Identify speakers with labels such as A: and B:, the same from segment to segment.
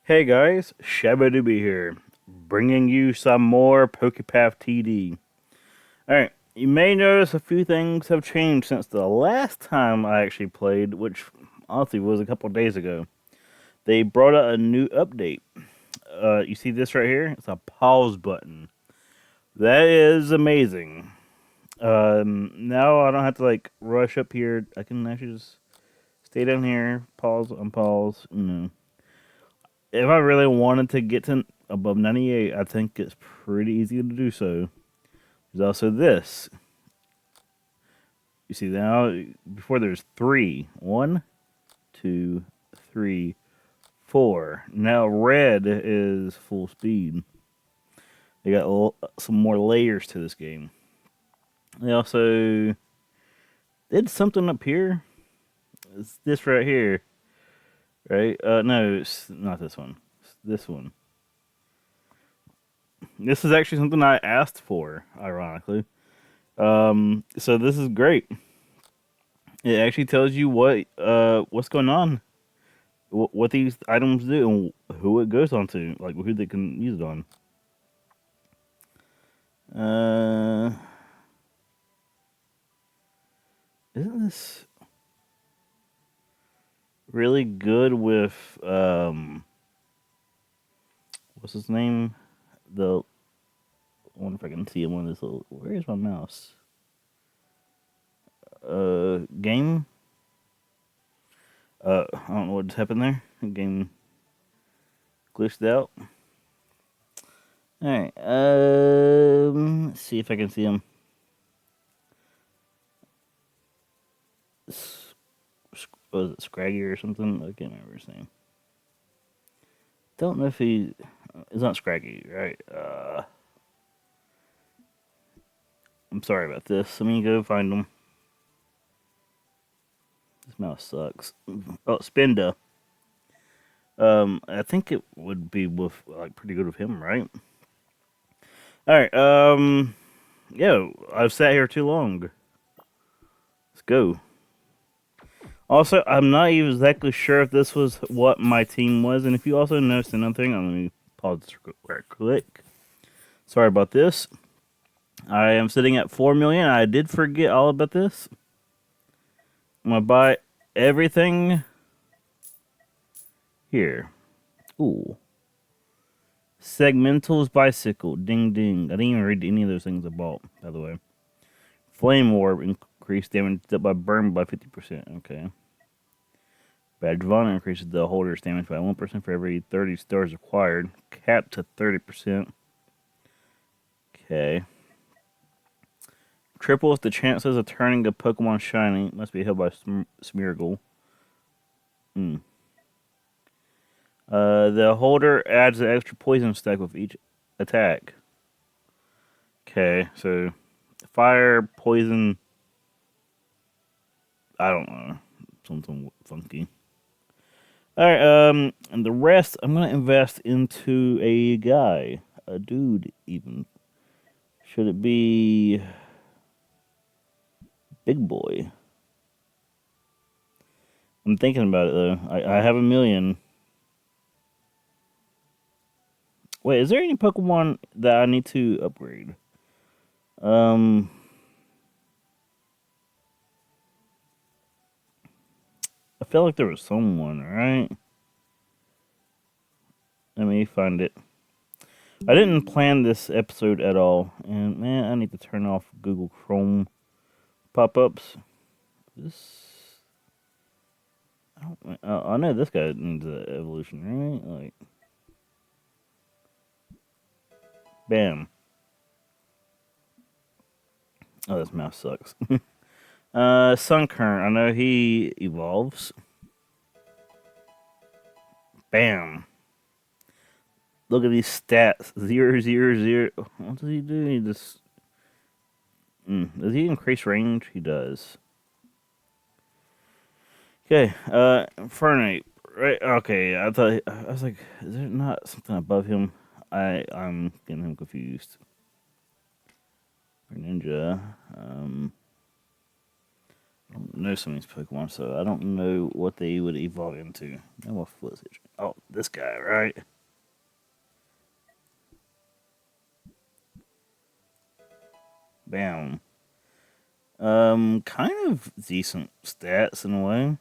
A: Hey guys, Shabadoobie here, bringing you some more PokePath TD. Alright, you may notice a few things have changed since the last time I actually played, which honestly was a couple days ago. They brought out a new update. You see this right here? It's a pause button. That is amazing. Now I don't have to like rush up here. I can actually just stay down here, pause, unpause, if I really wanted to get to above 98, I think it's pretty easy to do so. There's also this. You see now, before there's three. One, two, three, four. Now red is full speed. They got some more layers to this game. They also did something up here. It's this right here, right? No, it's not this one. It's this one. This is actually something I asked for, ironically. So this is great. It actually tells you what's going on, what these items do, and who it goes on to, like who they can use it on. Uh, isn't this really good with what's his name? The I wonder if I can see him on this little. Where is my mouse? Game. I don't know what's happened there. Game glitched out. All right. Let's see if I can see him. Was it Scraggy or something? I can't remember his name. Don't know if he. It's not Scraggy, right? I'm sorry about this. Let me go find him. This mouse sucks. Oh, Spinda. I think it would be with like pretty good with him, right? All right. Yeah, I've sat here too long. Let's go. Also, I'm not exactly sure if this was what my team was, and if you also noticed another thing, let me pause this right quick. Sorry about this. I am sitting at 4 million. I did forget all about this. I'm gonna buy everything here. Ooh. Segmental's bicycle. Ding ding. I didn't even read any of those things I bought, by the way. Flame orb increased damage by burn by 50%. Okay. Badge of honor increases the holder's damage by 1% for every 30 stars acquired. Capped to 30%. Okay. Triples the chances of turning a Pokemon shiny. Must be held by Smeargle. The holder adds an extra poison stack with each attack. Okay, so fire, poison. I don't know. Something funky. Alright, and the rest I'm gonna invest into a guy. A dude, even. Should it be Big Boy? I'm thinking about it though. I have a million. Wait, is there any Pokemon that I need to upgrade? Um, I feel like there was someone, right? Let me find it. I didn't plan this episode at all, and man, I need to turn off Google Chrome pop-ups. This, I know this guy needs an evolution, right? Like, bam. Oh, this mouse sucks. Sunkern, I know he evolves. Bam. Look at these stats. 0, 0, 0. What does he do? He just... Does he increase range? He does. Okay, Fernape. Right, okay, I was like, is there not something above him? I'm getting him confused. Ninja, I don't know some of these Pokemon, so I don't know what they would evolve into. No more Flizzage. Oh, this guy, right? Bam. Kind of decent stats in a way.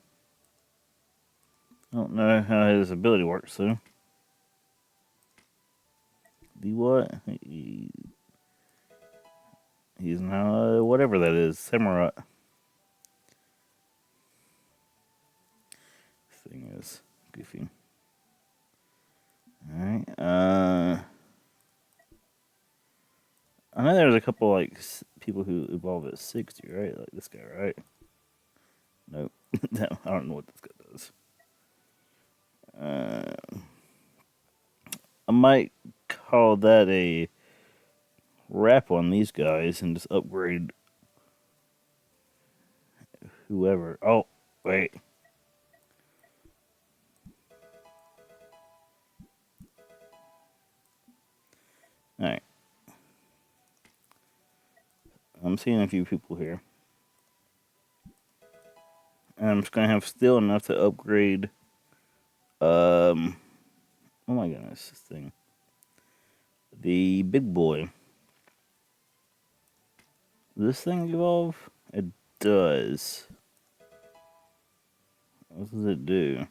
A: I don't know how his ability works though. The what? He's now whatever that is, samurai. Thing is goofy. All right. I know there's a couple like people who evolve at 60, right? Like this guy, right? Nope. I don't know what this guy does. I might call that a wrap on these guys and just upgrade whoever. Oh, wait. Alright. I'm seeing a few people here. And I'm just going to have still enough to upgrade. Oh my goodness, this thing. The big boy. Does this thing evolve? It does. What does it do?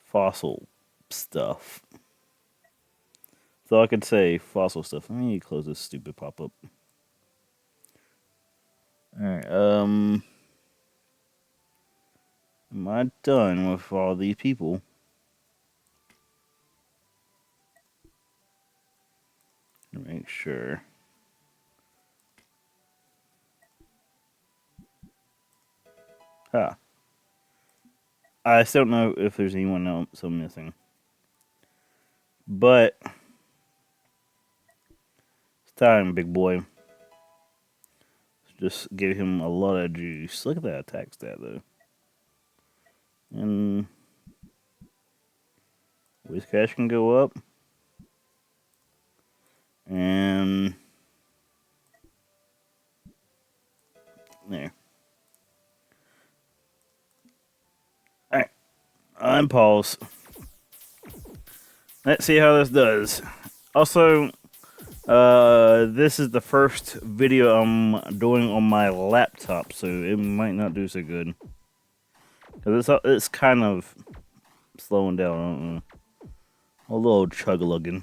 A: Fossil stuff. So I could say fossil stuff. Let me close this stupid pop-up. Alright, am I done with all these people? Make sure. Huh. I still don't know if there's anyone else I'm missing. But it's time, big boy. Just give him a lot of juice. Look at that attack stat, though. And Whiscash can go up. And there. Alright. Unpause. Let's see how this does. Also, this is the first video I'm doing on my laptop, so it might not do so good. Cause it's kind of slowing down. I don't know. A little chug-a-lugging.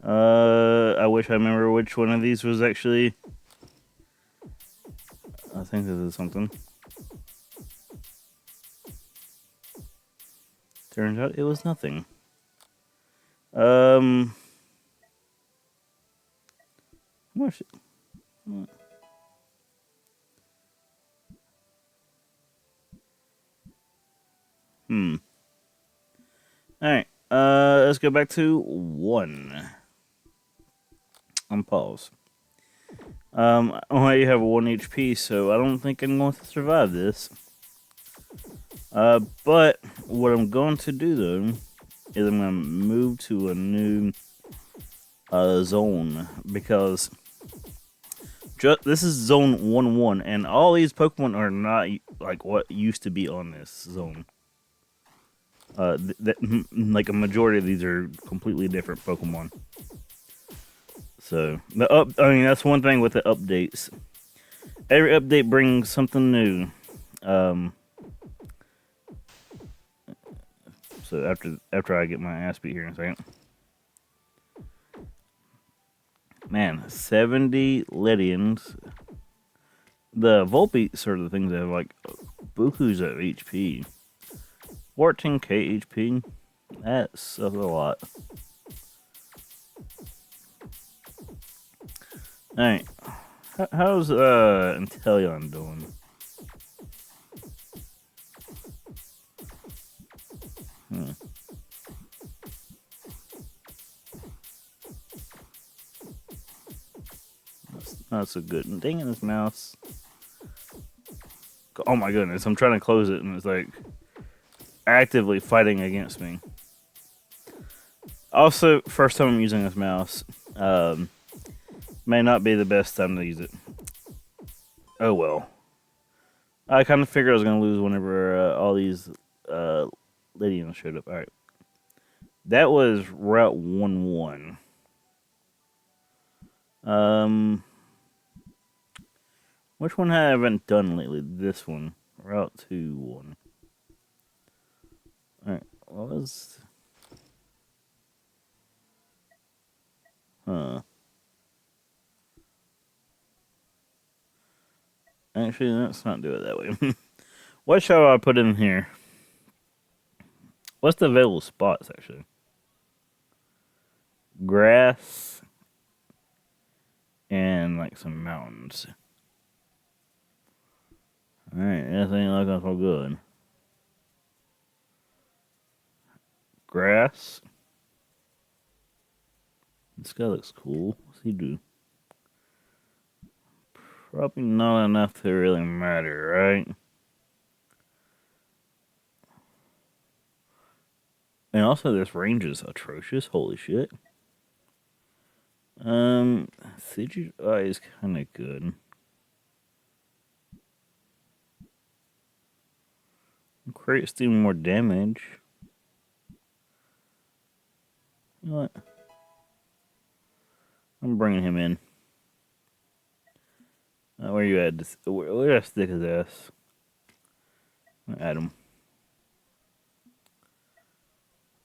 A: I wish I remember which one of these was actually. I think this is something. Turns out it was nothing. What? Alright, let's go back to 1. On pause. I only have 1 HP, so I don't think I'm going to survive this. But what I'm going to do, though, is I'm going to move to a new zone, because this is zone 1-1, and all these Pokemon are not like what used to be on this zone. Like a majority of these are completely different Pokemon. So I mean, that's one thing with the updates. Every update brings something new. So after I get my ass beat here in a second. Man, 70 Lydians. The Volbeats are the things that have like bukus of HP. 14k HP. That's a lot. Alright. How's Inteleon doing? That's not so good. Dang it, this mouse. Oh my goodness, I'm trying to close it and it's like actively fighting against me. Also, first time I'm using this mouse. May not be the best time to use it. Oh well. I kind of figured I was going to lose whenever all these Lydian showed up. Alright. That was Route 1-1. Which one I haven't done lately? This one. Route 2-1. Alright. What was... Huh. Actually, let's not do it that way. What shall I put in here? What's the available spots, actually? Grass and like some mountains. Alright, this ain't looking so good. Grass. This guy looks cool. What's he do? Probably not enough to really matter, right? And also, this range is atrocious. Holy shit. CGI is kind of good. Crate's doing more damage. You know what? I'm bringing him in. Where you at? Where I stick his ass? Add him.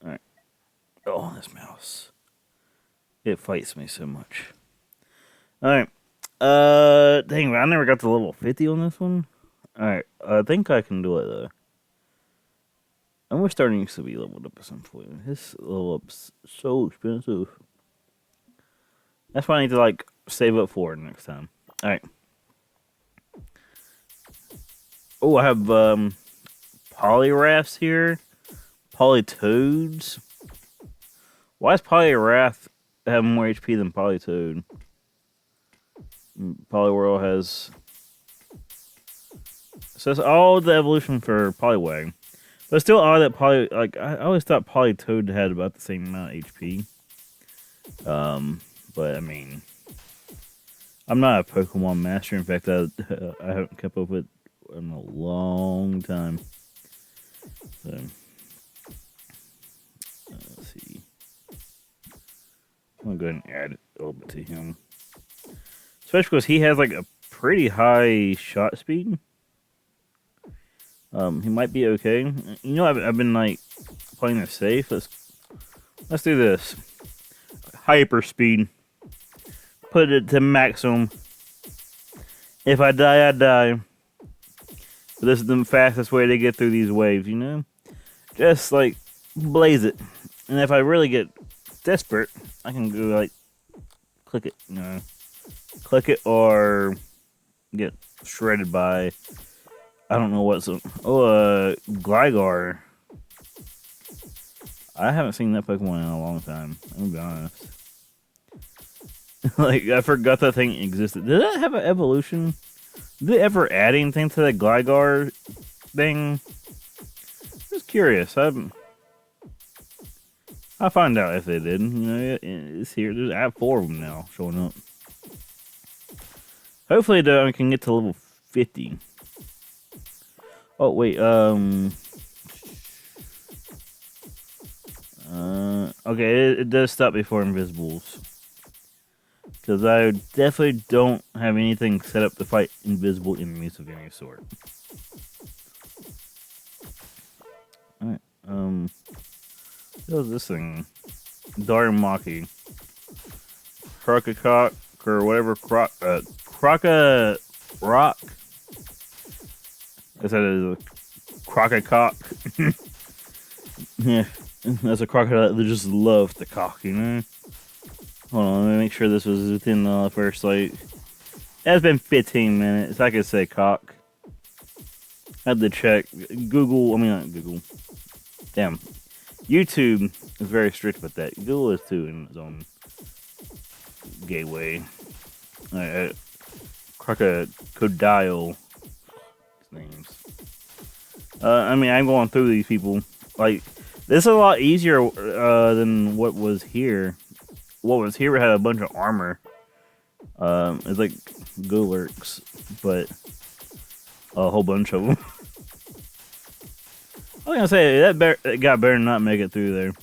A: Alright. Oh, this mouse. It fights me so much. Alright. Dang, I never got to level 50 on this one. Alright, I think I can do it though. And we're starting to be leveled up at some point. This level up's so expensive. That's why I need to like save up for it next time. Alright. Oh, I have Poliwraths here. Politoads. Why does Poliwrath have more HP than Politoad? Poliwhirl has... So that's all the evolution for Poliwag. But it's still odd that I always thought Politoad had about the same amount of HP. But I mean... I'm not a Pokemon master. In fact, I haven't kept up with it in a long time. So... let's see. I'm gonna go ahead and add a little bit to him. Especially because he has like a pretty high shot speed. He might be okay. You know, I've been like playing it safe. Let's do this. Hyper speed. Put it to maximum. If I die, I die. But this is the fastest way to get through these waves, you know? Just like blaze it. And if I really get desperate, I can go like click it, you know. Click it or get shredded by I don't know what's Gligar. I haven't seen that Pokemon in a long time. I'm gonna be honest. Like I forgot that thing existed. Did that have an evolution? Did they ever add anything to that Gligar thing? Just curious. I'll find out if they did. You know, it's here. I have 4 of them now showing up. Hopefully, I can get to level 50. Oh wait. Okay, it does stop before Invisibles. Because I definitely don't have anything set up to fight invisible enemies of any sort. Alright, what was this thing? Darumaki. Crococock, or whatever, Croca Rock. I said it is a Crococock. Yeah, that's a crocodile that just loves the cock, you know? Hold on, let me make sure this was within the first, like... It's been 15 minutes, I could say cock. I had to check. Google, I mean not Google. Damn. YouTube is very strict with that. Google is too in its own gateway. Crocodile. His names. I mean, I'm going through these people. Like, this is a lot easier than what was here. What was here had a bunch of armor. It's like Golurks, but a whole bunch of them. I was gonna say that guy better not make it through there.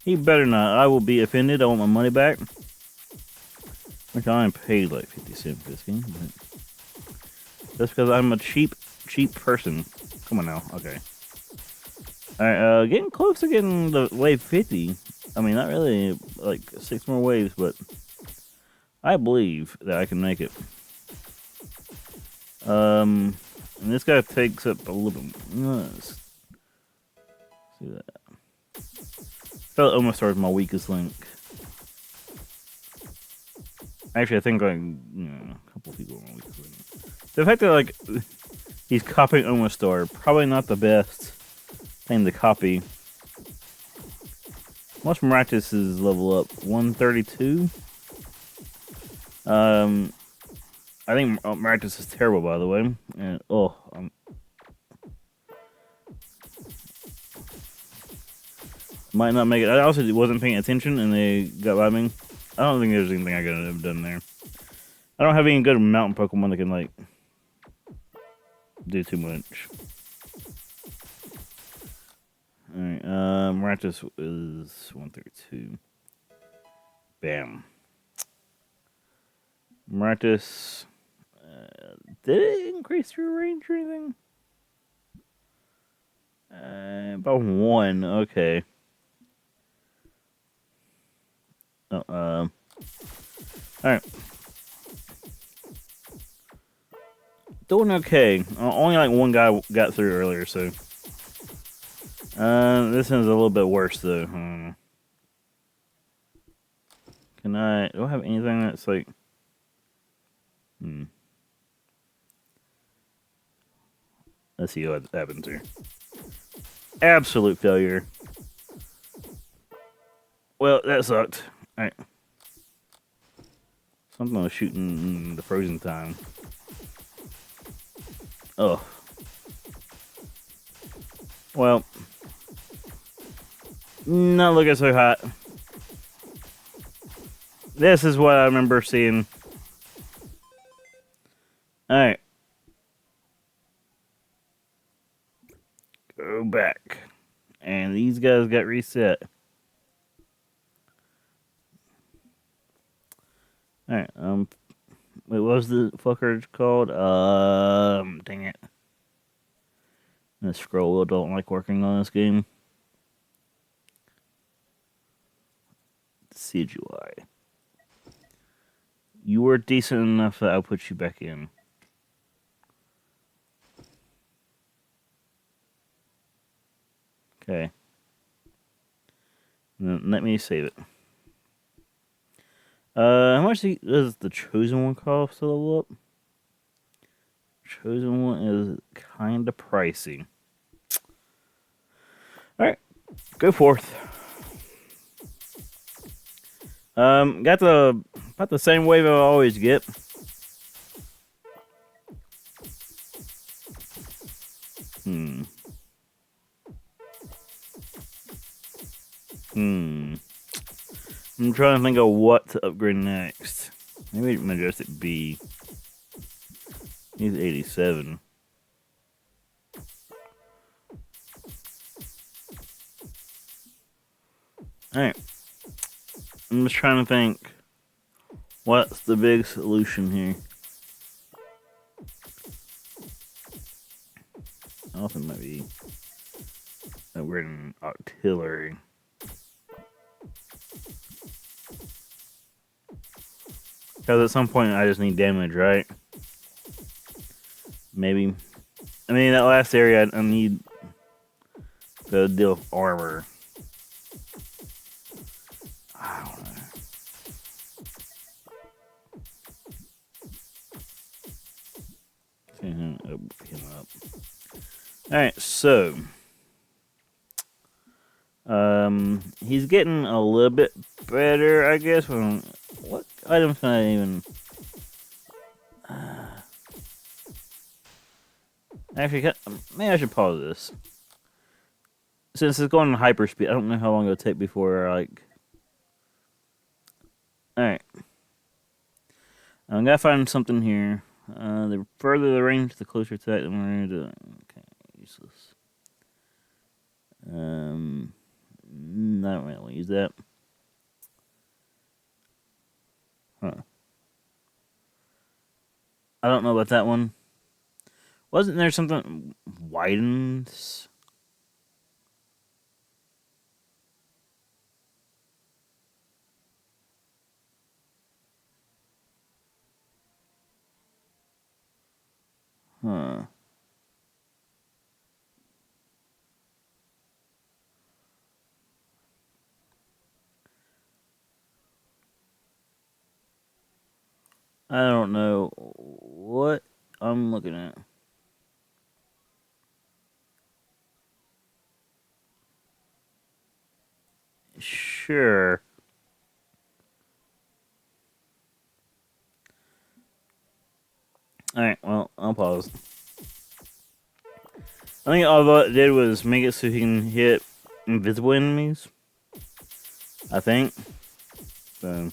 A: He better not. I will be offended. I want my money back. Which I am paid like 50 cents for this game, but that's because I'm a cheap person. Come on now. Okay. Alright, getting close to getting the wave 50. I mean, not really, like 6 more waves, but I believe that I can make it. And this guy takes up a little bit. Let's see that. Felt almost towards my weakest link. Actually, I think like a couple people are my weakest link. The fact that like he's copying Almost Star, probably not the best thing to copy. Watch Maractus's level up 132. I think Maractus is terrible, by the way. And might not make it. I also wasn't paying attention, and they got by me. I don't think there's anything I could have done there. I don't have any good mountain Pokemon that can like do too much. Alright, Maractus is 132. Bam. Maractus. Did it increase your range or anything? About 1. Okay. Oh, alright. Doing okay. Only like one guy got through earlier, so. This one's a little bit worse though. Do I have anything that's like? Let's see what happens here. Absolute failure. Well, that sucked. Alright. Something was shooting the frozen time. Oh. Well. Not looking so hot. This is what I remember seeing. Alright. Go back. And these guys got reset. Alright, wait, what was the fucker called? Dang it. The scroll wheel don't like working on this game. CGI. You were decent enough that I'll put you back in. Okay. Then let me save it. How much does the Chosen One cost to level up? Chosen One is kind of pricey. Alright, go forth. Got about the same wave I always get. I'm trying to think of what to upgrade next. Maybe Majestic B. He's 87. Alright. I'm just trying to think what's the big solution here. I also might be upgrading artillery. Because at some point I just need damage, right? Maybe. I mean, that last area I need to deal with armor. I don't know. Open him up. Alright, so. He's getting a little bit better, I guess. What items can I even... Actually, maybe I should pause this. Since it's going in hyperspeed, I don't know how long it'll take before, like... Alright. I'm gonna find something here. The further the range, the closer attack, the more... Okay, useless. I don't really use that. Huh. I don't know about that one. Wasn't there something widens? Huh. I don't know what I'm looking at. Sure. Alright, well, I'll pause. I think all it did was make it so he can hit invisible enemies. I think. So,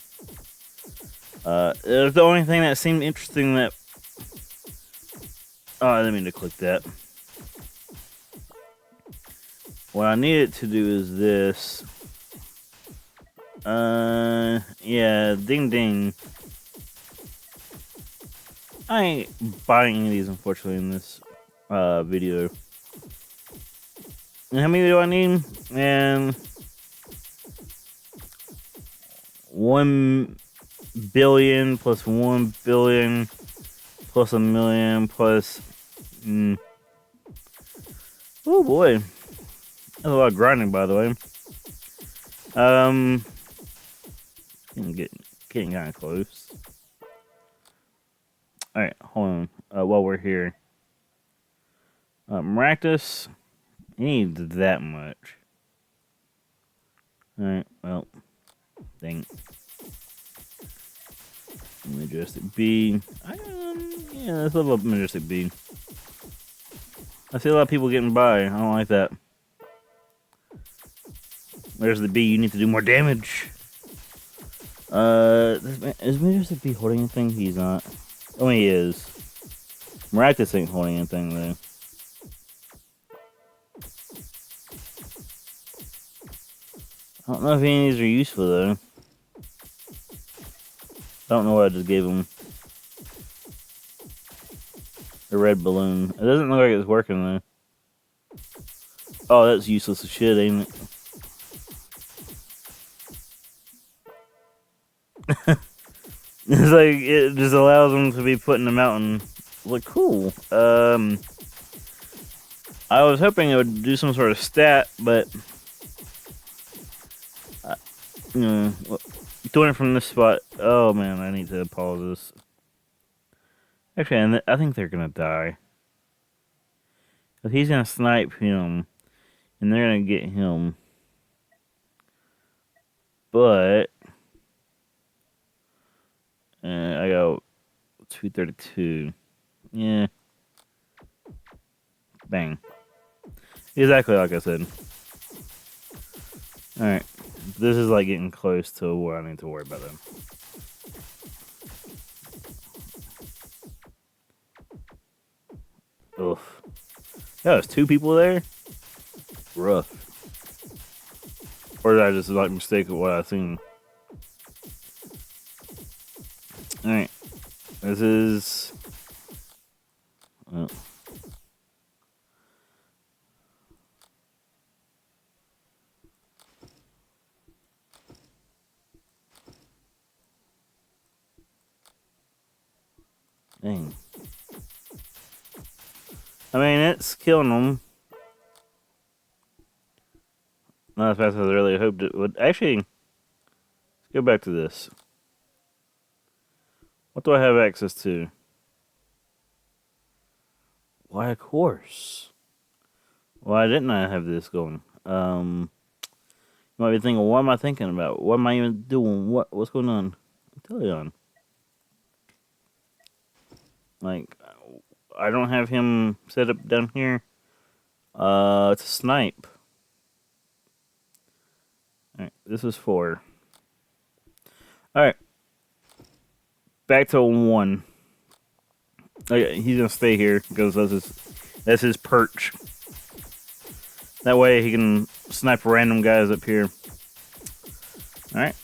A: it was the only thing that seemed interesting that... Oh, I didn't mean to click that. What I needed to do is this. Yeah, ding ding. I ain't buying any of these, unfortunately, in this video. And how many do I need? And 1 billion plus 1 billion plus a million plus. Oh boy, that's a lot of grinding, by the way. Getting kind of close. All right, hold on. While we're here, Maractus, he needs that much. All right, well, dang. Majestic B. Yeah, let's level up Majestic B. I see a lot of people getting by. I don't like that. There's the B. You need to do more damage. Is Majestic B holding anything? He's not. Oh, he is. Maractus ain't holding anything, though. I don't know if any of these are useful, though. I don't know what I just gave him. The red balloon. It doesn't look like it's working, though. Oh, that's useless as shit, ain't it? It's like, it just allows them to be put in the mountain. Like, cool. I was hoping it would do some sort of stat, but... you know, doing it from this spot... Oh, man, I need to pause this. Actually, I think they're gonna die. Because he's gonna snipe him, and they're gonna get him. But... I got 232. Yeah. Bang. Exactly like I said. Alright. This is like getting close to what I need to worry about then. Oof. Yeah, there's 2 people there? Rough. Or did I just like mistake what I seen? Alright. This is... Dang. I mean, it's killing them. Not as fast as I really hoped it would. Actually, let's go back to this. What do I have access to? Why, of course. Why didn't I have this going? You might be thinking, what am I thinking about? What am I even doing? What's going on? Tell you on. Like, I don't have him set up down here. It's a snipe. Alright, this is 4. Alright. Back to 1. Okay, he's gonna stay here because that's his perch. That way he can snipe random guys up here. Alright.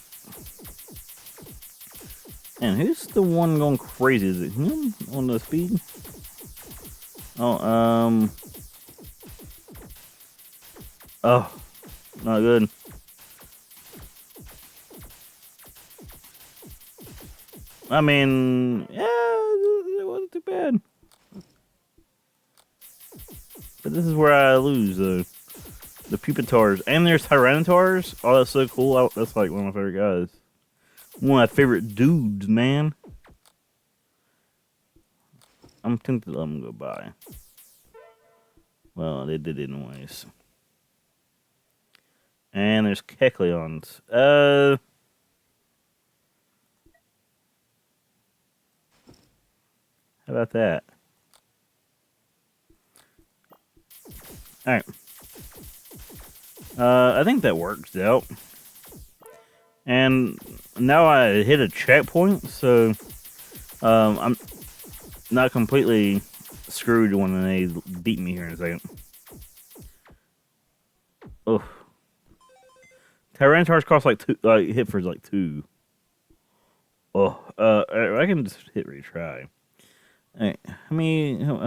A: And who's the one going crazy? Is it him on the speed? Oh, oh, not good. I mean, yeah, it wasn't too bad. But this is where I lose, though. The Pupitars. And there's Tyrannotars. Oh, that's so cool. That's like one of my favorite guys. One of my favorite dudes, man. I'm tempted to let them go by. Well, they did anyways. And there's Kecleons. How about that? Alright. I think that works out. And now I hit a checkpoint, so I'm not completely screwed when they beat me here in a second. Oh, Tyrannotars cost like 2, hit for like 2. Oh, I can just hit retry. Alright, how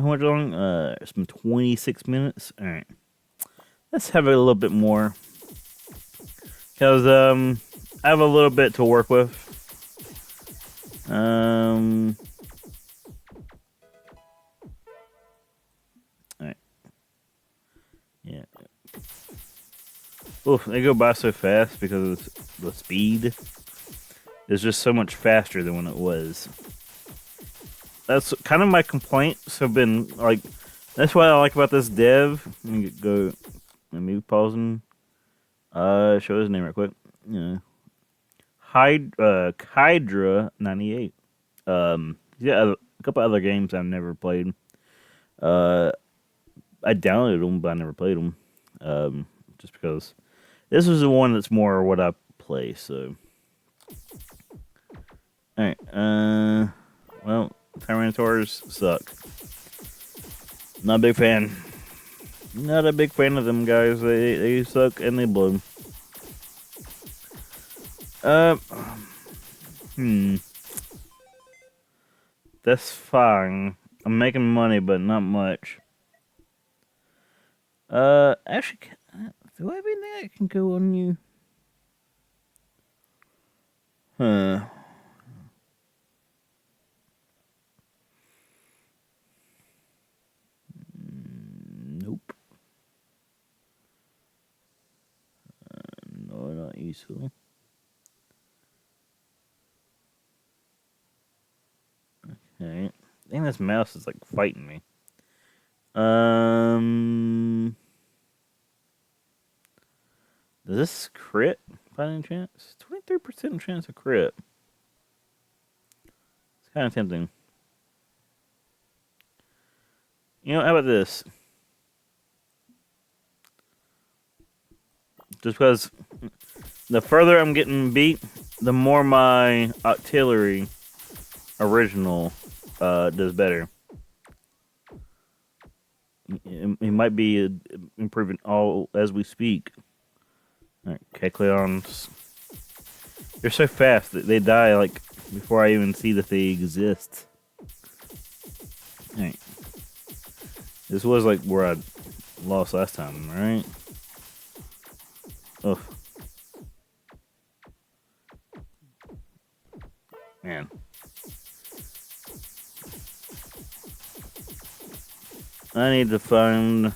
A: much long? It's been 26 minutes. Alright, let's have it a little bit more. Because, I have a little bit to work with. Alright. Yeah. Oof, they go by so fast because of the speed. It's just so much faster than when it was. That's kind of my complaints have been, like, that's what I like about this dev. Let me go, let me pause and show his name real quick. Yeah. Hydra 98. Yeah, a couple other games I've never played. I downloaded them, but I never played them. Just because this was the one that's more what I play. So, all right. Well, Tyrannotars suck. Not a big fan. Not a big fan of them guys. They suck and they blow. That's fine. I'm making money, but not much. Actually, do I have anything I can go on you? Huh. Nope. No, not useful. Okay. I think this mouse is like fighting me. Does this crit by any chance? 23% chance of crit. It's kind of tempting. You know, how about this? Just because the further I'm getting beat, the more my artillery original does better. It might be improving all as we speak. Alright, Kecleons. They're so fast that they die like before I even see that they exist. Alright. This was like where I lost last time, right? Oh. Man. I need to find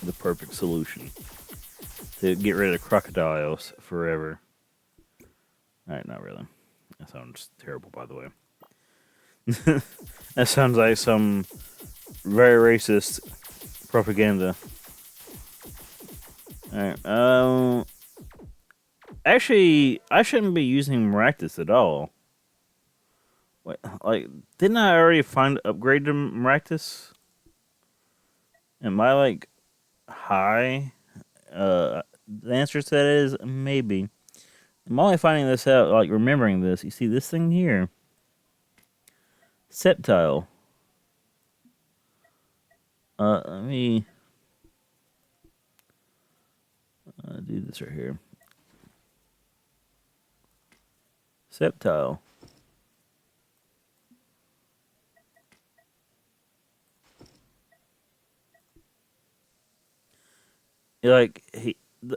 A: the perfect solution to get rid of crocodiles forever. Alright, not really. That sounds terrible, by the way. That sounds like some very racist propaganda. Alright, actually, I shouldn't be using Maractus at all. Wait, like, didn't I already upgrade to Maractus? Am I, like, high? The answer to that is maybe. I'm only finding this out, like, remembering this. You see this thing here? Septile. Let me do this right here. Sceptile. Like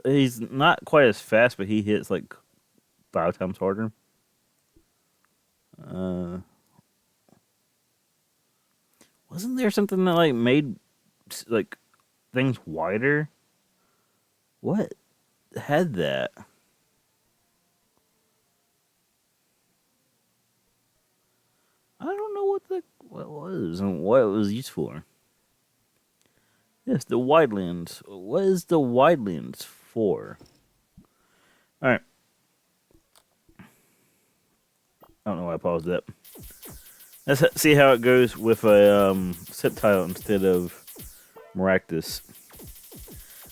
A: he's not quite as fast, but he hits like 5 times harder. Wasn't there something that like made like things wider? What had that? I don't know what was and what it was used for. Yes, the wide lens. What is the wide lens for? All right. I don't know why I paused that. Let's see how it goes with a Sceptile instead of Maractus.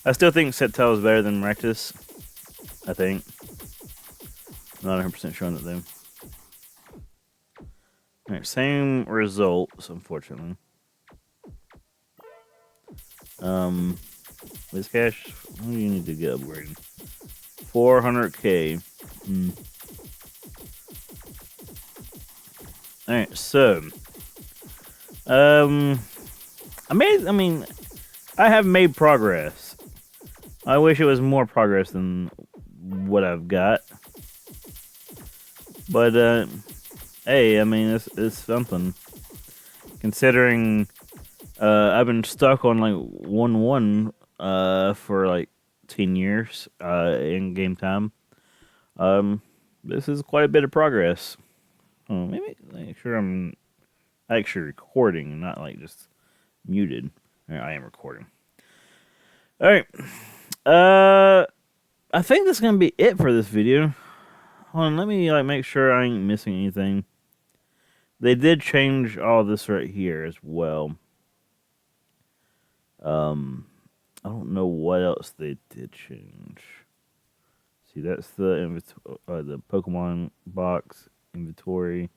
A: I still think Sceptile is better than Maractus. I think. I'm not 100% sure on that though. Alright, same results, unfortunately. Whiscash, what do you need to get upgraded? 400k. Alright, so I have made progress. I wish it was more progress than what I've got. But hey, I mean it's something. Considering I've been stuck on like 1-1 for like 10 years in game time. This is quite a bit of progress. Maybe make sure I'm actually recording, not like just muted. I am recording. All right. I think that's gonna be it for this video. Hold on, let me like make sure I ain't missing anything. They did change all this right here as well. I don't know what else they did change. See, that's the Pokemon box inventory.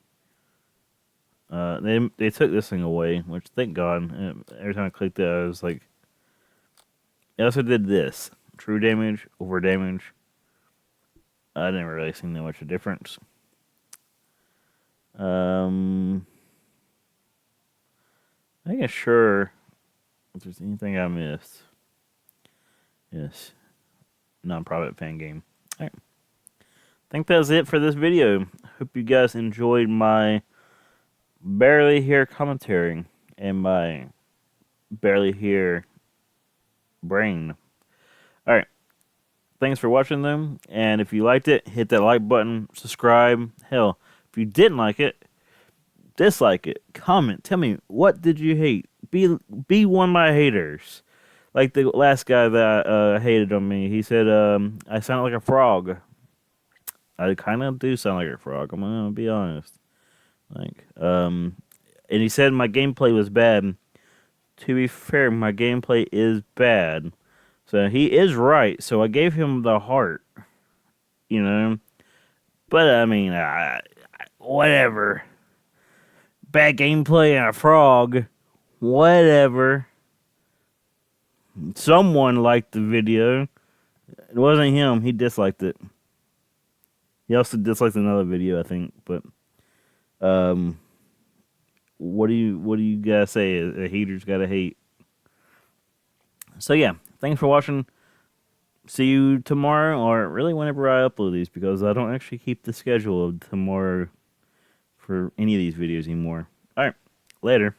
A: They took this thing away, which thank God. Every time I clicked it, I was like, they also did this: true damage, over damage. I didn't really see that much of a difference. I guess sure. If there's anything I missed, yes, non-private fan game. All right. I think that's it for this video. Hope you guys enjoyed my barely here commentary and my barely here brain. All right. Thanks for watching them. And if you liked it, hit that like button, subscribe. Hell, if you didn't like it, dislike it. Comment. Tell me, what did you hate? Be one of my haters. Like the last guy that hated on me. He said I sound like a frog. I kind of do sound like a frog. I'm gonna be honest. Like, and he said my gameplay was bad. To be fair, my gameplay is bad. So he is right. So I gave him the heart, you know. But I mean, whatever. Bad gameplay and a frog, whatever. Someone liked the video. It wasn't him. He disliked it. He also disliked another video, I think. But what do you guys say? A hater's gotta hate. So yeah, thanks for watching. See you tomorrow, or really whenever I upload these, because I don't actually keep the schedule of tomorrow for any of these videos anymore. All right, later.